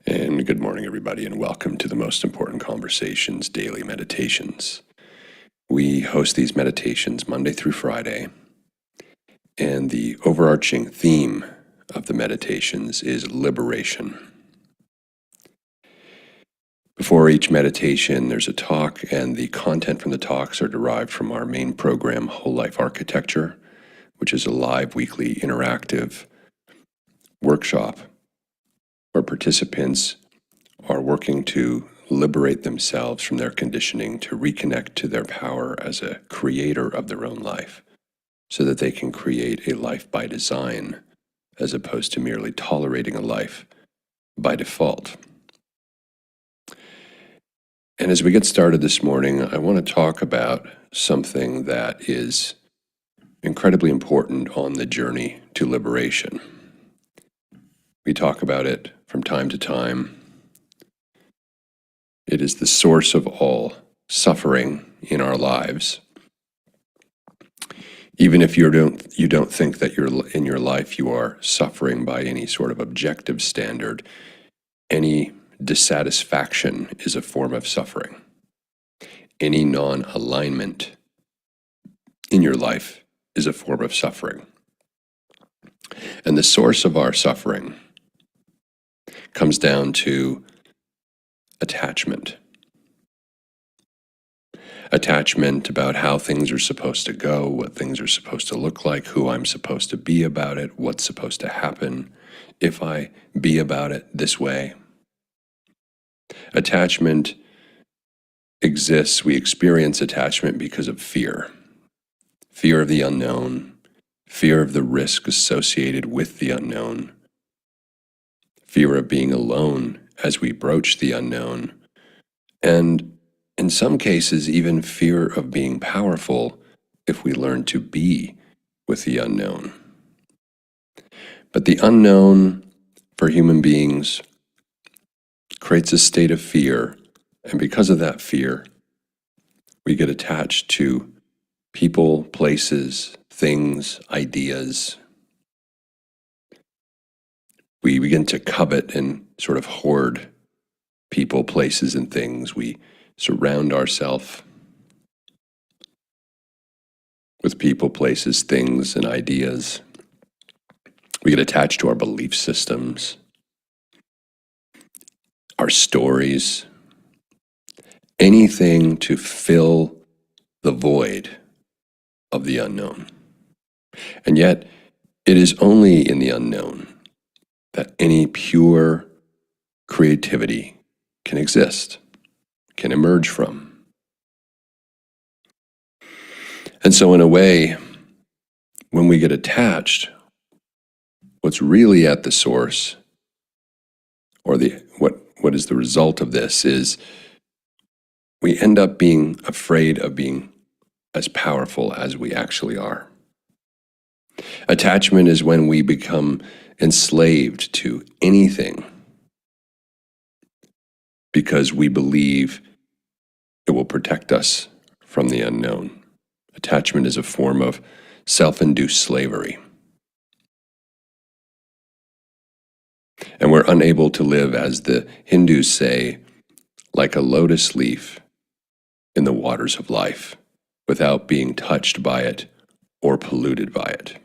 And good morning, everybody, and welcome to the Most Important Conversations Daily Meditations. We host these meditations Monday through Friday, and the overarching theme of the meditations is liberation. Before each meditation, there's a talk, and the content from the talks are derived from our main program, Whole Life Architecture, which is a live weekly interactive workshop where participants are working to liberate themselves from their conditioning to reconnect to their power as a creator of their own life so that they can create a life by design as opposed to merely tolerating a life by default. And as we get started this morning, I want to talk about something that is incredibly important on the journey to liberation. We talk about it from time to time. It is the source of all suffering in our lives. Even if you don't think that in your life you are suffering by any sort of objective standard, any dissatisfaction is a form of suffering. Any non-alignment in your life is a form of suffering. And the source of our suffering comes down to attachment. Attachment about how things are supposed to go, what things are supposed to look like, who I'm supposed to be about it, what's supposed to happen if I be about it this way. Attachment exists, we experience attachment because of fear. Fear of the unknown, fear of the risk associated with the unknown, fear of being alone as we broach the unknown, and in some cases, even fear of being powerful if we learn to be with the unknown. But the unknown for human beings creates a state of fear, and because of that fear, we get attached to people, places, things, ideas. We begin to covet and sort of hoard people, places, and things. We surround ourselves with people, places, things, and ideas. We get attached to our belief systems, our stories, anything to fill the void of the unknown. And yet, it is only in the unknown that any pure creativity can exist, can emerge from. And so in a way, when we get attached, what's really at the source, or what is the result of this, is we end up being afraid of being as powerful as we actually are. Attachment is when we become enslaved to anything because we believe it will protect us from the unknown. Attachment is a form of self-induced slavery. And we're unable to live, as the Hindus say, like a lotus leaf in the waters of life, without being touched by it or polluted by it.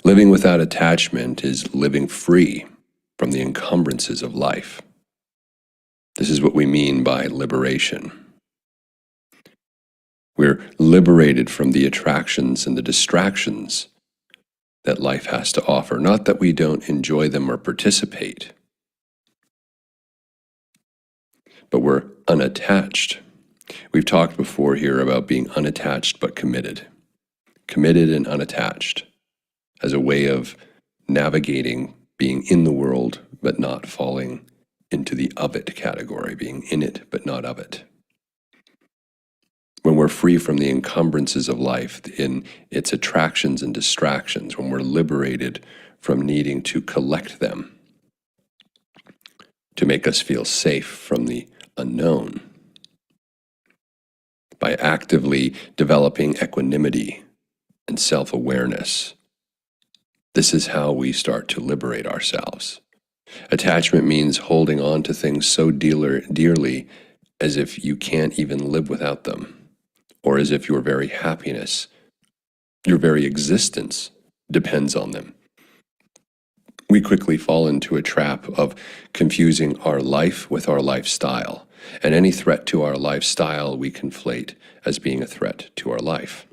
Living without attachment is living free from the encumbrances of life. This is what we mean by liberation. We're liberated from the attractions and the distractions that life has to offer. Not that we don't enjoy them or participate, but we're unattached. We've talked before here about being unattached but committed. Committed and unattached as a way of navigating being in the world but not falling into the of it category, being in it but not of it. When we're free from the encumbrances of life in its attractions and distractions, when we're liberated from needing to collect them to make us feel safe from the unknown, by actively developing equanimity and self-awareness, this is how we start to liberate ourselves. Attachment means holding on to things so dearly as if you can't even live without them, or as if your very happiness, your very existence depends on them. We quickly fall into a trap of confusing our life with our lifestyle, and any threat to our lifestyle we conflate as being a threat to our life.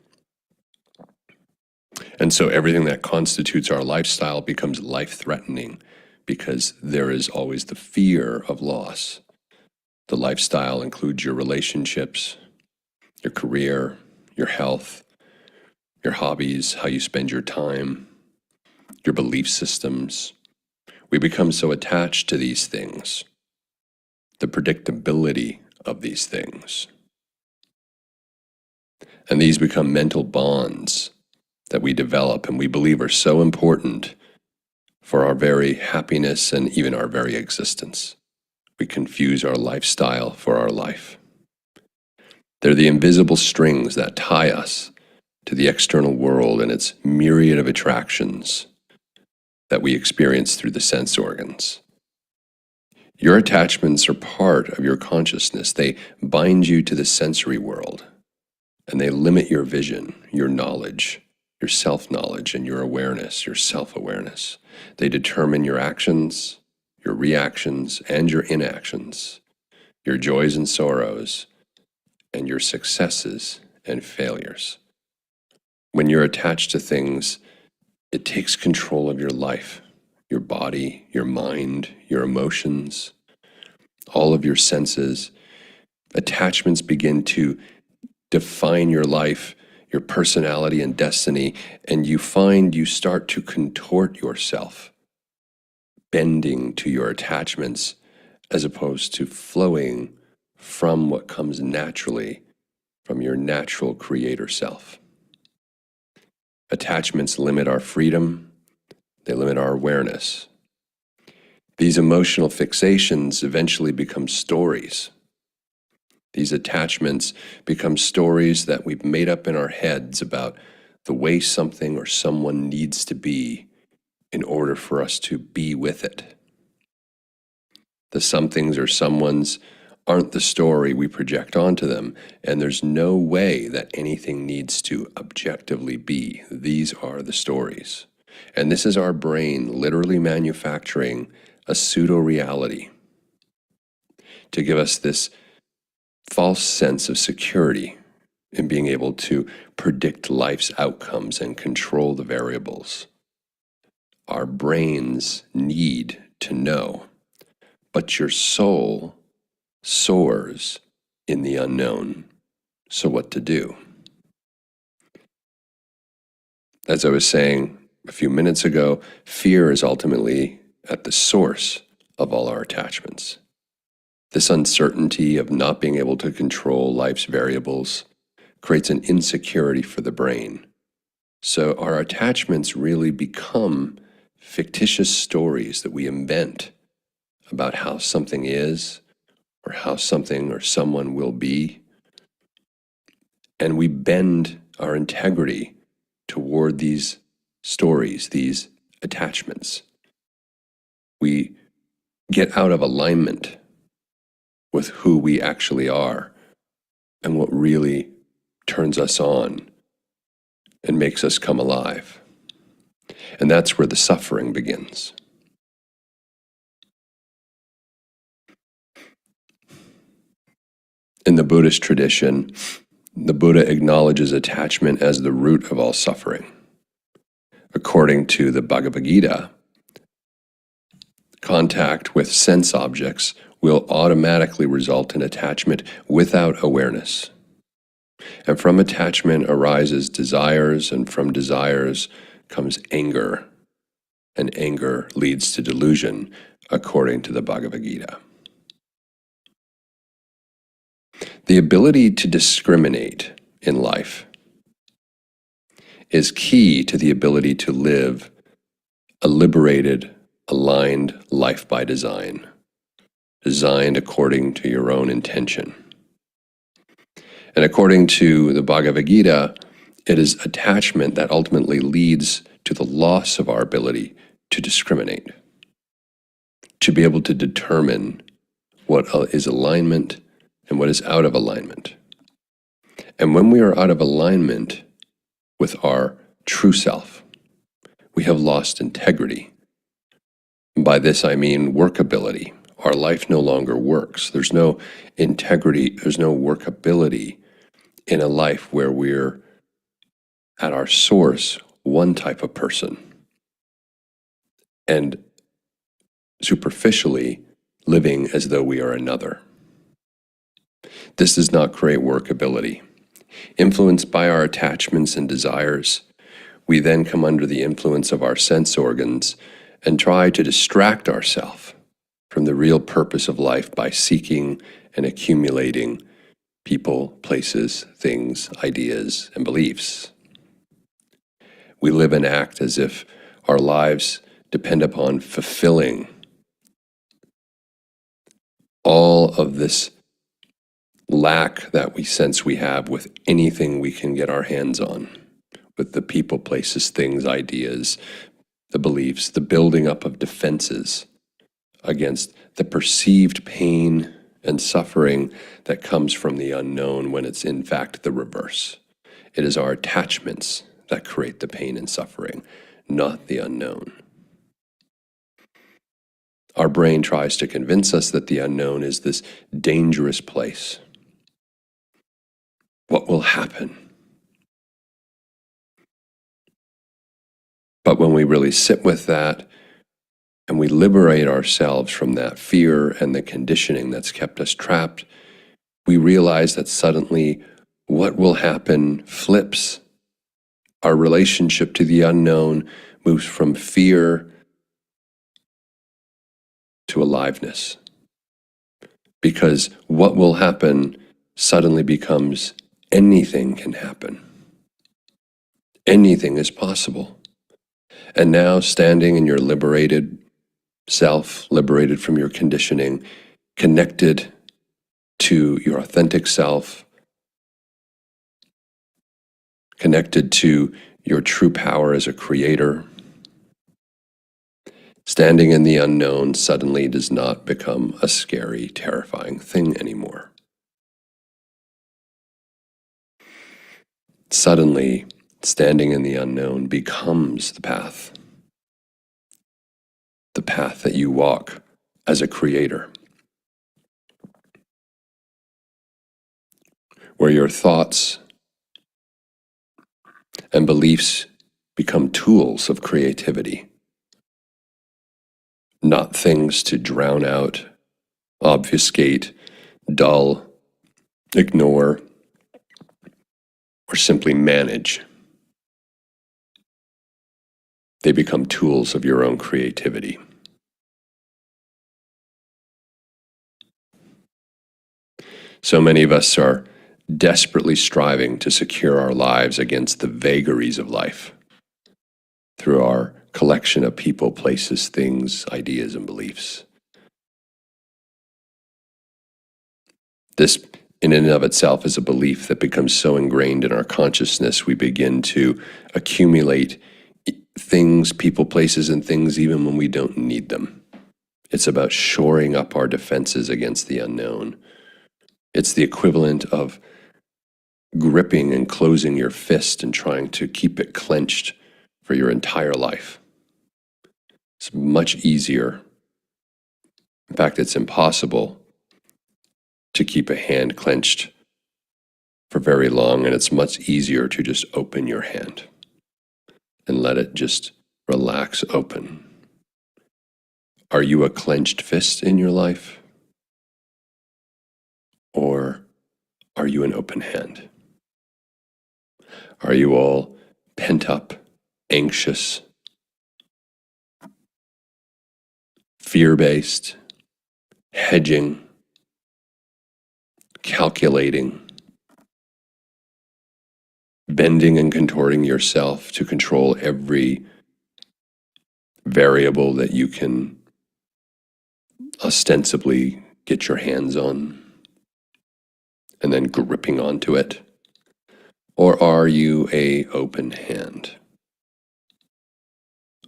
And so everything that constitutes our lifestyle becomes life-threatening because there is always the fear of loss. The lifestyle includes your relationships, your career, your health, your hobbies, how you spend your time, your belief systems. We become so attached to these things, the predictability of these things. And these become mental bonds that we develop and we believe are so important for our very happiness and even our very existence. We confuse our lifestyle for our life. They're the invisible strings that tie us to the external world and its myriad of attractions that we experience through the sense organs. Your attachments are part of your consciousness. They bind you to the sensory world, and they limit your vision, your knowledge, your self-knowledge, and your awareness, your self-awareness. They determine your actions, your reactions, and your inactions, your joys and sorrows, and your successes and failures. When you're attached to things, it takes control of your life, your body, your mind, your emotions, all of your senses. Attachments begin to define your life, your personality and destiny, and you find you start to contort yourself, bending to your attachments as opposed to flowing from what comes naturally from your natural creator self. Attachments limit our freedom, they limit our awareness. These emotional fixations eventually become stories. These attachments become stories that we've made up in our heads about the way something or someone needs to be in order for us to be with it. The somethings or someones aren't the story we project onto them, and there's no way that anything needs to objectively be. These are the stories. And this is our brain literally manufacturing a pseudo-reality to give us this false sense of security in being able to predict life's outcomes and control the variables. Our brains need to know, but your soul soars in the unknown. So what to do? As I was saying a few minutes ago, fear is ultimately at the source of all our attachments. This uncertainty of not being able to control life's variables creates an insecurity for the brain. So our attachments really become fictitious stories that we invent about how something is or how something or someone will be. And we bend our integrity toward these stories, these attachments. We get out of alignment with who we actually are and what really turns us on and makes us come alive. And that's where the suffering begins. In the Buddhist tradition, the Buddha acknowledges attachment as the root of all suffering. According to the Bhagavad Gita, contact with sense objects will automatically result in attachment without awareness. And from attachment arises desires, and from desires comes anger, and anger leads to delusion, according to the Bhagavad Gita. The ability to discriminate in life is key to the ability to live a liberated, aligned life by design, designed according to your own intention. And according to the Bhagavad Gita, it is attachment that ultimately leads to the loss of our ability to discriminate. to be able to determine what is alignment and what is out of alignment. And when we are out of alignment with our true self, we have lost integrity. By this I mean workability. Our life no longer works. There's no integrity, there's no workability in a life where we're at our source one type of person and superficially living as though we are another. This does not create workability. Influenced by our attachments and desires, we then come under the influence of our sense organs and try to distract ourselves from the real purpose of life by seeking and accumulating people, places, things, ideas, and beliefs. We live and act as if our lives depend upon fulfilling all of this lack that we sense we have with anything we can get our hands on, with the people, places, things, ideas, the beliefs, the building up of defenses against the perceived pain and suffering that comes from the unknown when it's in fact the reverse. It is our attachments that create the pain and suffering, not the unknown. Our brain tries to convince us that the unknown is this dangerous place. What will happen? But when we really sit with that and we liberate ourselves from that fear and the conditioning that's kept us trapped, we realize that suddenly what will happen flips. Our relationship to the unknown moves from fear to aliveness. Because what will happen suddenly becomes anything can happen. Anything is possible. And now, standing in your liberated self, liberated from your conditioning, connected to your authentic self, connected to your true power as a creator, standing in the unknown suddenly does not become a scary, terrifying thing anymore. Suddenly, standing in the unknown becomes the path that you walk as a creator, where your thoughts and beliefs become tools of creativity, not things to drown out, obfuscate, dull, ignore, or simply manage. They become tools of your own creativity. So many of us are desperately striving to secure our lives against the vagaries of life through our collection of people, places, things, ideas, and beliefs. This, in and of itself, is a belief that becomes so ingrained in our consciousness, we begin to accumulate things, people, places, and things even when we don't need them. It's about shoring up our defenses against the unknown. It's the equivalent of gripping and closing your fist and trying to keep it clenched for your entire life. It's much easier. In fact, it's impossible to keep a hand clenched for very long, and it's much easier to just open your hand and let it just relax open. Are you a clenched fist in your life? Or are you an open hand? Are you all pent up, anxious, fear-based, hedging, calculating, bending and contorting yourself to control every variable that you can ostensibly get your hands on, and then gripping onto it? Or are you an open hand,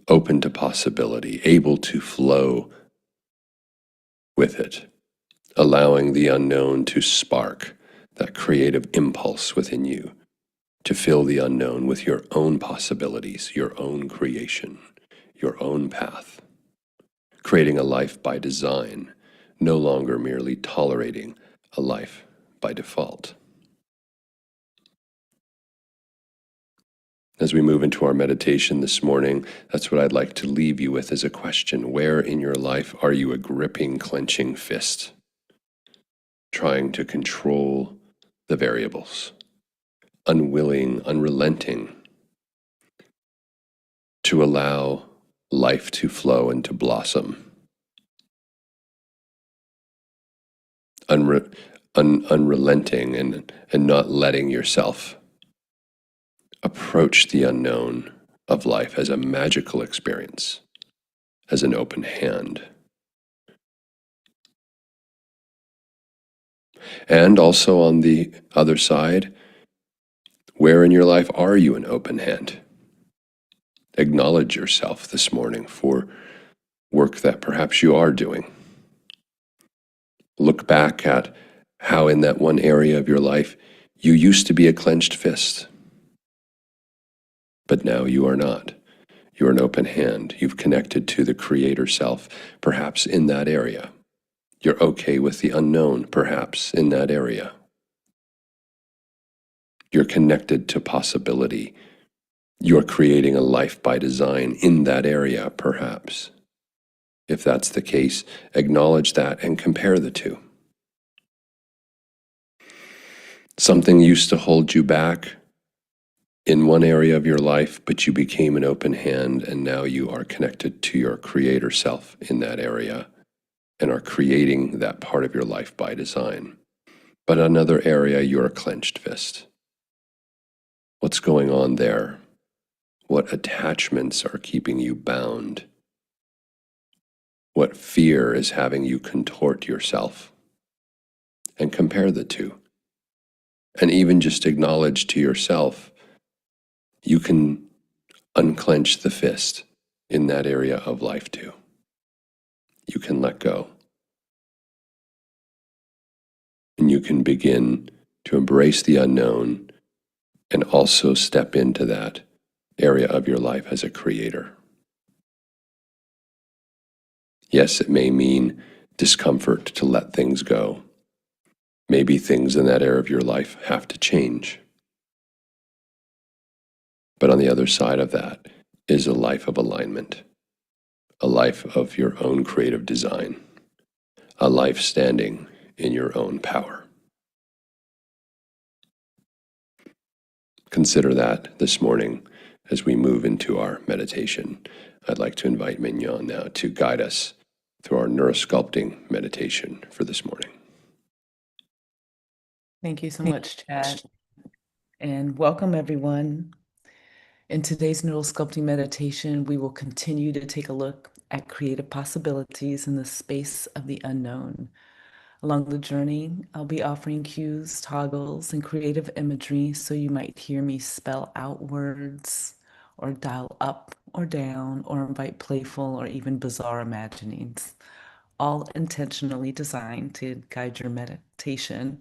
open to possibility, able to flow with it, allowing the unknown to spark that creative impulse within you to fill the unknown with your own possibilities, your own creation, your own path, creating a life by design, no longer merely tolerating a life by default. As we move into our meditation this morning, that's what I'd like to leave you with as a question. Where in your life are you a gripping, clenching fist, trying to control the variables, unwilling, unrelenting to allow life to flow and to blossom, unrelenting and not letting yourself approach the unknown of life as a magical experience, as an open hand. And also on the other side, where in your life are you an open hand? Acknowledge yourself this morning for work that perhaps you are doing. Look back at how in that one area of your life you used to be a clenched fist, but now you are not. You're an open hand. You've connected to the Creator self, perhaps in that area. You're okay with the unknown, perhaps in that area. You're connected to possibility. You're creating a life by design in that area, perhaps. If that's the case, acknowledge that and compare the two. Something used to hold you back in one area of your life, but you became an open hand, and now you are connected to your Creator self in that area and are creating that part of your life by design. But another area, you're a clenched fist. What's going on there? What attachments are keeping you bound? What fear is having you contort yourself? And compare the two. And even just acknowledge to yourself, you can unclench the fist in that area of life too. You can let go. And you can begin to embrace the unknown and also step into that area of your life as a creator. Yes, it may mean discomfort to let things go. Maybe things in that area of your life have to change. But on the other side of that is a life of alignment, a life of your own creative design, a life standing in your own power. Consider that this morning as we move into our meditation. I'd like to invite Mignon now to guide us through our neurosculpting meditation for this morning. Thank you so much, Chad, and welcome everyone. In today's neurosculpting meditation, we will continue to take a look at creative possibilities in the space of the unknown. Along the journey, I'll be offering cues, toggles, and creative imagery so you might hear me spell out words or dial up or down or invite playful or even bizarre imaginings, all intentionally designed to guide your meditation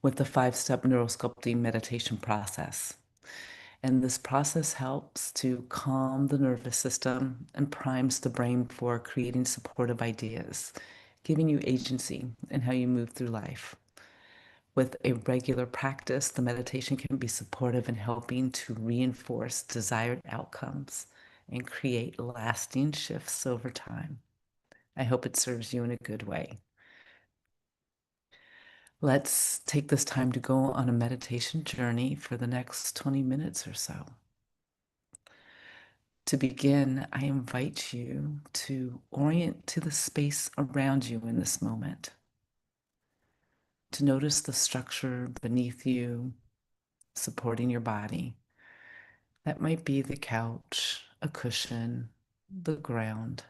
with the 5-step neurosculpting meditation process. And this process helps to calm the nervous system and primes the brain for creating supportive ideas, giving you agency in how you move through life. With a regular practice, the meditation can be supportive in helping to reinforce desired outcomes and create lasting shifts over time. I hope it serves you in a good way. Let's take this time to go on a meditation journey for the next 20 minutes or so. To begin, I invite you to orient to the space around you in this moment, to notice the structure beneath you, supporting your body. That might be the couch, a cushion, the ground,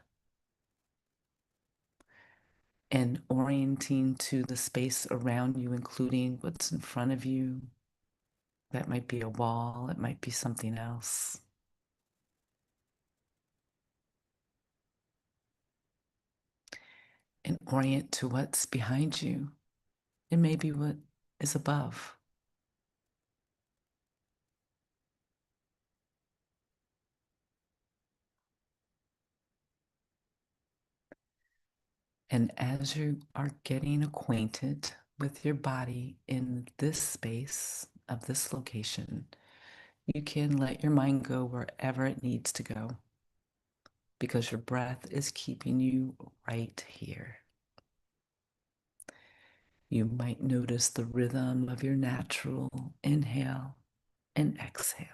and orienting to the space around you, including what's in front of you. That might be a wall, it might be something else. and orient to what's behind you and maybe what is above. And as you are getting acquainted with your body in this space of this location, you can let your mind go wherever it needs to go because your breath is keeping you right here. You might notice the rhythm of your natural inhale and exhale.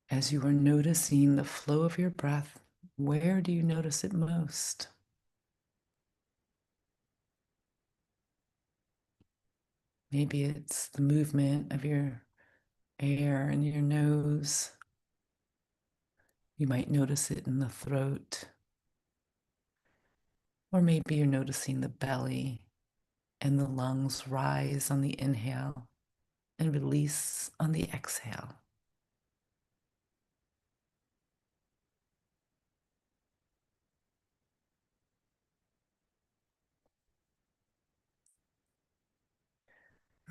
As you are noticing the flow of your breath, where do you notice it most? Maybe it's the movement of your air in your nose. You might notice it in the throat. Or maybe you're noticing the belly and the lungs rise on the inhale and release on the exhale.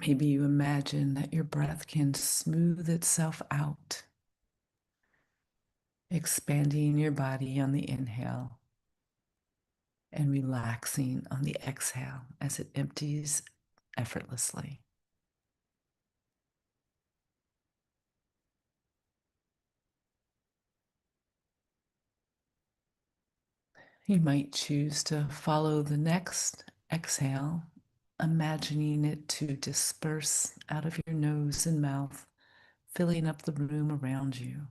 Maybe you imagine that your breath can smooth itself out, expanding your body on the inhale and relaxing on the exhale as it empties effortlessly. You might choose to follow the next exhale, imagining it to disperse out of your nose and mouth, filling up the room around you.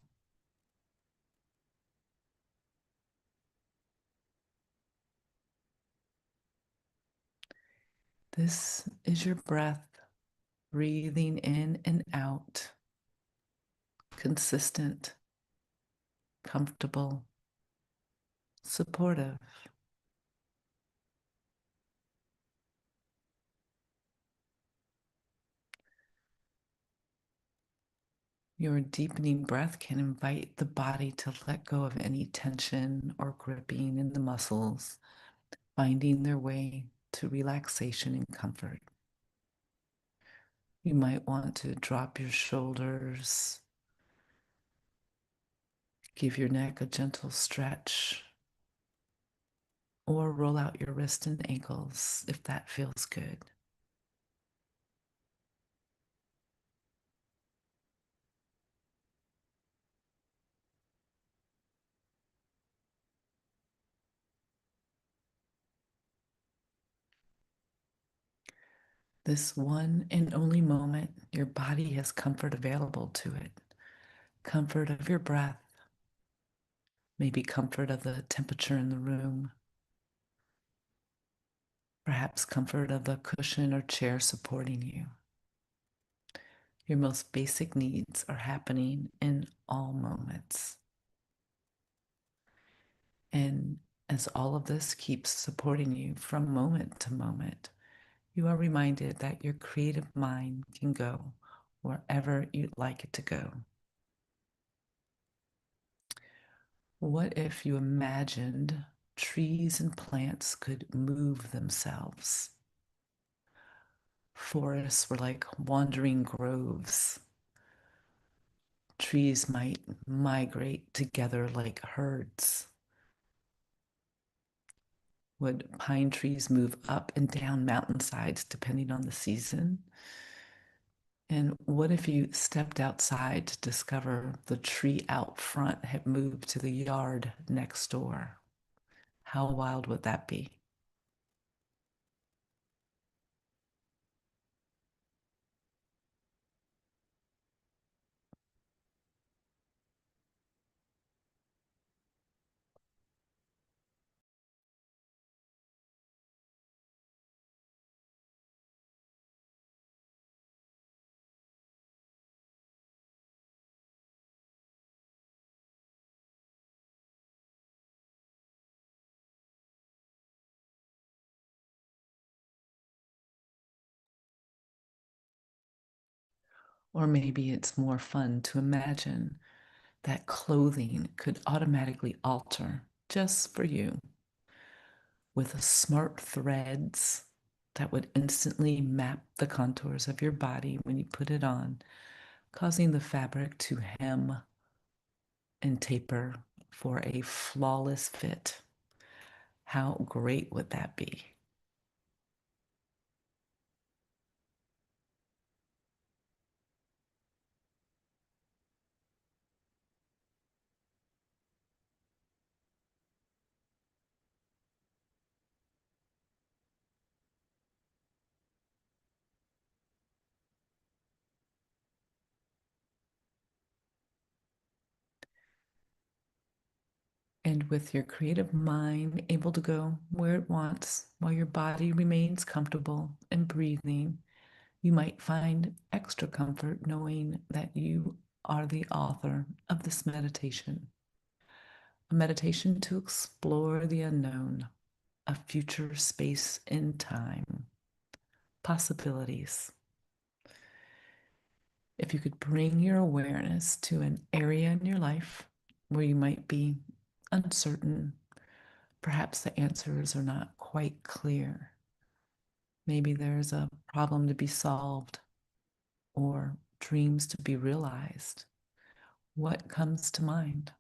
This is your breath breathing in and out, consistent, comfortable, supportive. Your deepening breath can invite the body to let go of any tension or gripping in the muscles, finding their way to relaxation and comfort. You might want to drop your shoulders, give your neck a gentle stretch, or roll out your wrists and ankles if that feels good. This one and only moment, your body has comfort available to it. Comfort of your breath, maybe comfort of the temperature in the room, perhaps comfort of the cushion or chair supporting you. Your most basic needs are happening in all moments. And as all of this keeps supporting you from moment to moment, you are reminded that your creative mind can go wherever you'd like it to go. What if you imagined trees and plants could move themselves? Forests were like wandering groves. Trees might migrate together like herds. Would pine trees move up and down mountainsides depending on the season? And what if you stepped outside to discover the tree out front had moved to the yard next door? How wild would that be? Or maybe it's more fun to imagine that clothing could automatically alter just for you with smart threads that would instantly map the contours of your body when you put it on, causing the fabric to hem and taper for a flawless fit. How great would that be? And with your creative mind able to go where it wants while your body remains comfortable and breathing, you might find extra comfort knowing that you are the author of this meditation, a meditation to explore the unknown, a future space and time, possibilities. If you could bring your awareness to an area in your life where you might be uncertain, perhaps the answers are not quite clear. Maybe there's a problem to be solved or dreams to be realized. What comes to mind?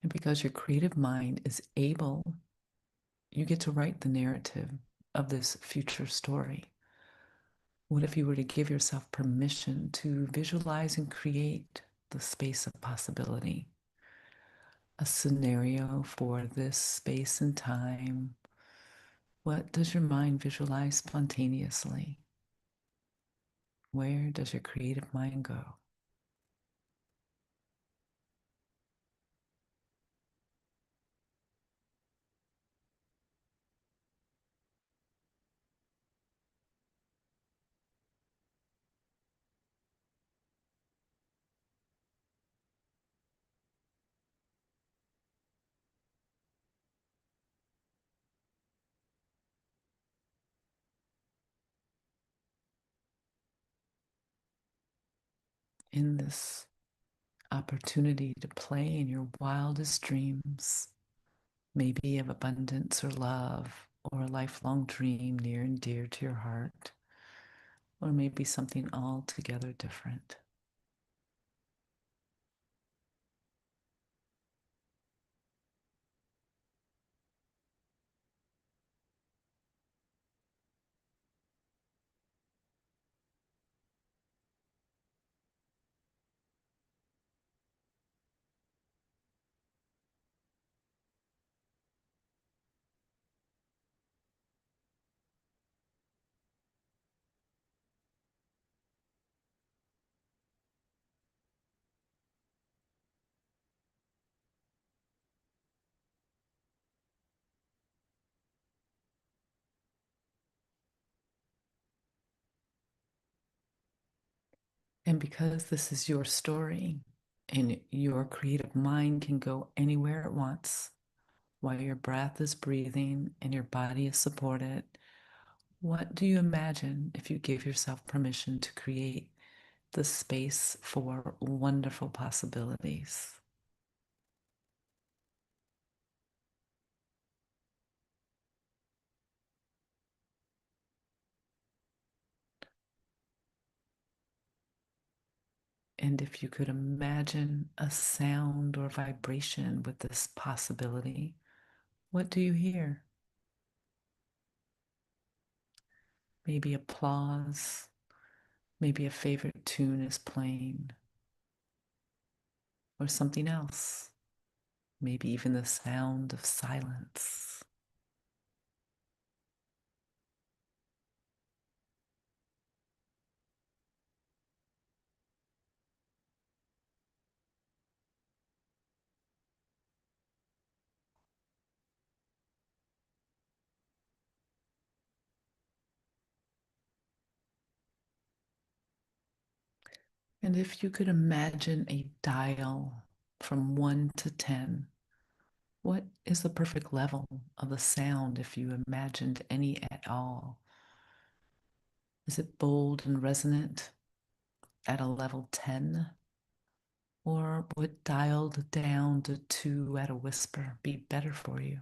And because your creative mind is able, you get to write the narrative of this future story. What if you were to give yourself permission to visualize and create the space of possibility? A scenario for this space and time. What does your mind visualize spontaneously? Where does your creative mind go? In this opportunity to play in your wildest dreams, maybe of abundance or love, or a lifelong dream near and dear to your heart, or maybe something altogether different. And because this is your story and your creative mind can go anywhere it wants while your breath is breathing and your body is supported, what do you imagine if you give yourself permission to create the space for wonderful possibilities? And if you could imagine a sound or vibration with this possibility, what do you hear? Maybe applause, maybe a favorite tune is playing, or something else, maybe even the sound of silence. And if you could imagine a dial from 1 to 10, what is the perfect level of the sound if you imagined any at all? Is it bold and resonant at a level 10? Or would dialed down to 2 at a whisper be better for you?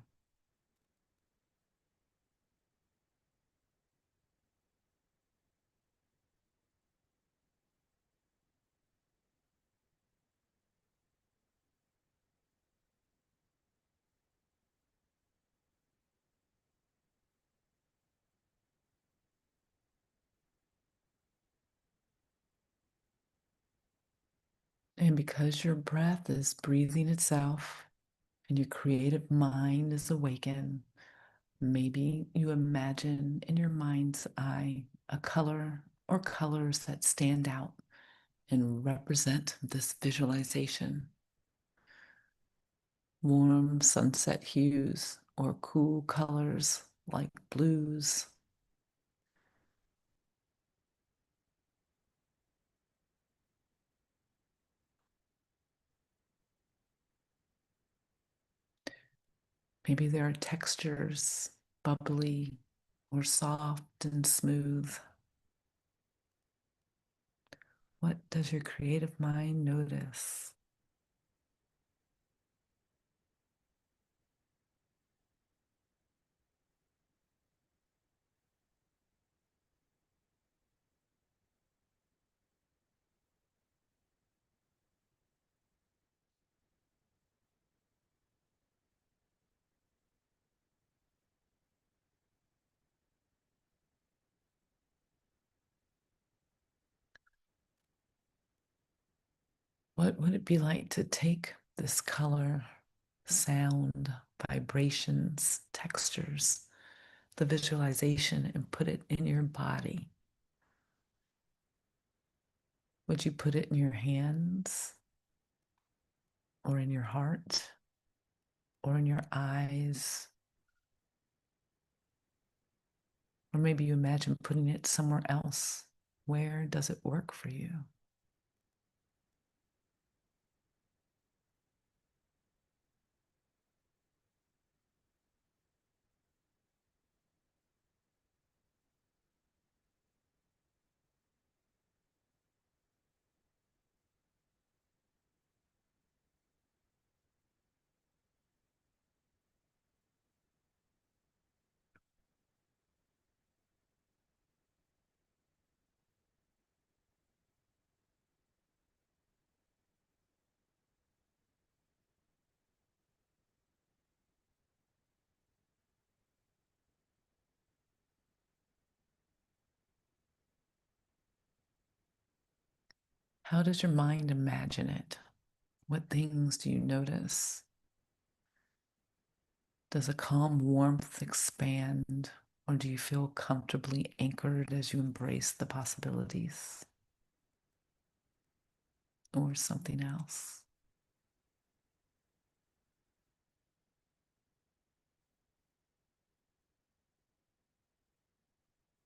And because your breath is breathing itself and your creative mind is awakened, maybe you imagine in your mind's eye a color or colors that stand out and represent this visualization. Warm sunset hues or cool colors like blues. Maybe there are textures, bubbly or soft and smooth. What does your creative mind notice? What would it be like to take this color, sound, vibrations, textures, the visualization, and put it in your body? Would you put it in your hands or in your heart or in your eyes? Or maybe you imagine putting it somewhere else. Where does it work for you? How does your mind imagine it? What things do you notice? Does a calm warmth expand, or do you feel comfortably anchored as you embrace the possibilities? Or something else?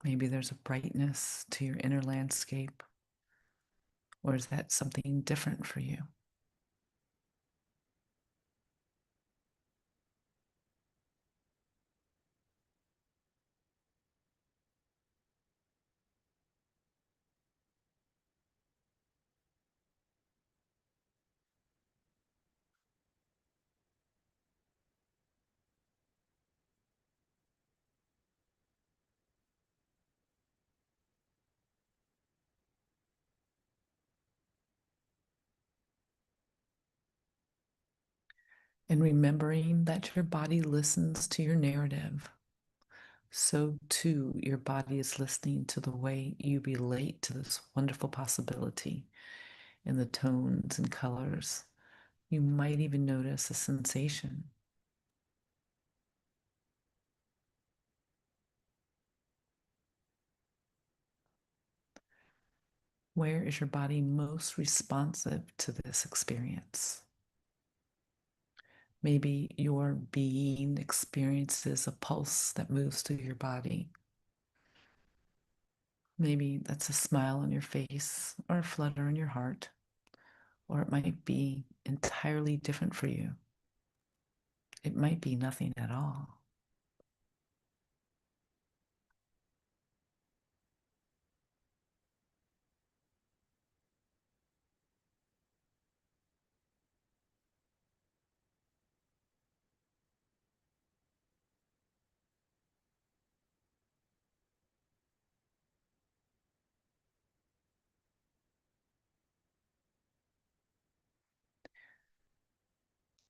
Maybe there's a brightness to your inner landscape, or is that something different for you? And remembering that your body listens to your narrative, so too your body is listening to the way you relate to this wonderful possibility in the tones and colors. You might even notice a sensation. Where is your body most responsive to this experience? Maybe your being experiences a pulse that moves through your body. Maybe that's a smile on your face or a flutter in your heart, or it might be entirely different for you. It might be nothing at all.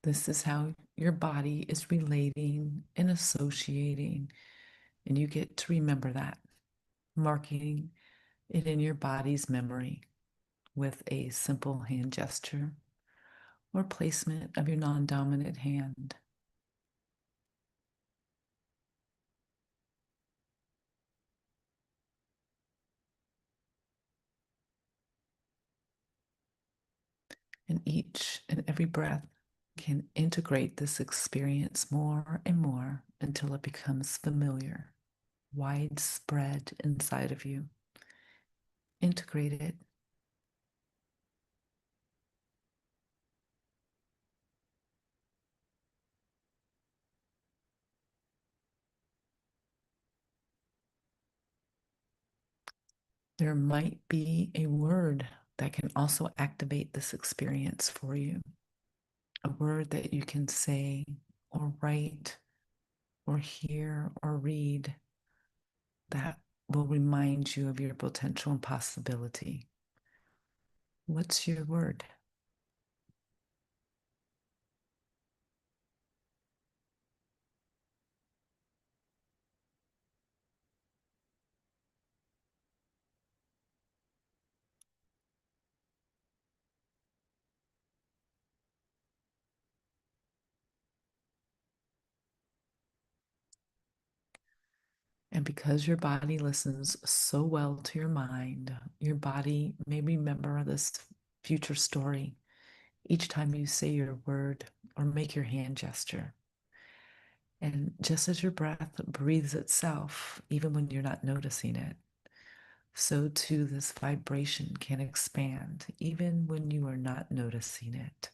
This is how your body is relating and associating, and you get to remember that, marking it in your body's memory with a simple hand gesture or placement of your non dominant hand. And each and every breath can integrate this experience more and more until it becomes familiar, widespread inside of you. Integrate it. There might be a word that can also activate this experience for you, a word that you can say or write or hear or read that will remind you of your potential and possibility. What's your word? And because your body listens so well to your mind, your body may remember this future story each time you say your word or make your hand gesture. And just as your breath breathes itself, even when you're not noticing it, so too this vibration can expand even when you are not noticing it.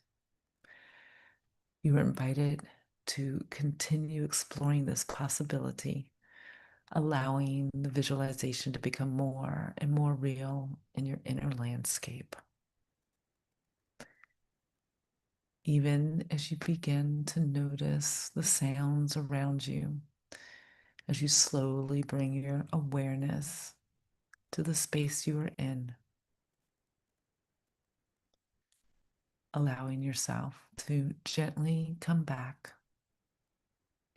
You are invited to continue exploring this possibility, allowing the visualization to become more and more real in your inner landscape. Even as you begin to notice the sounds around you, as you slowly bring your awareness to the space you are in, allowing yourself to gently come back,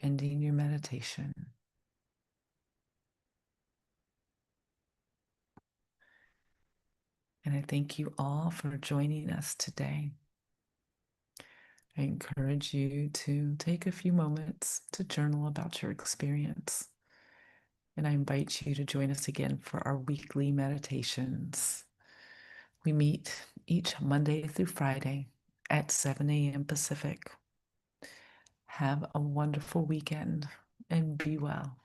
ending your meditation. And I thank you all for joining us today. I encourage you to take a few moments to journal about your experience. And I invite you to join us again for our weekly meditations. We meet each Monday through Friday at 7 a.m. Pacific. Have a wonderful weekend and be well.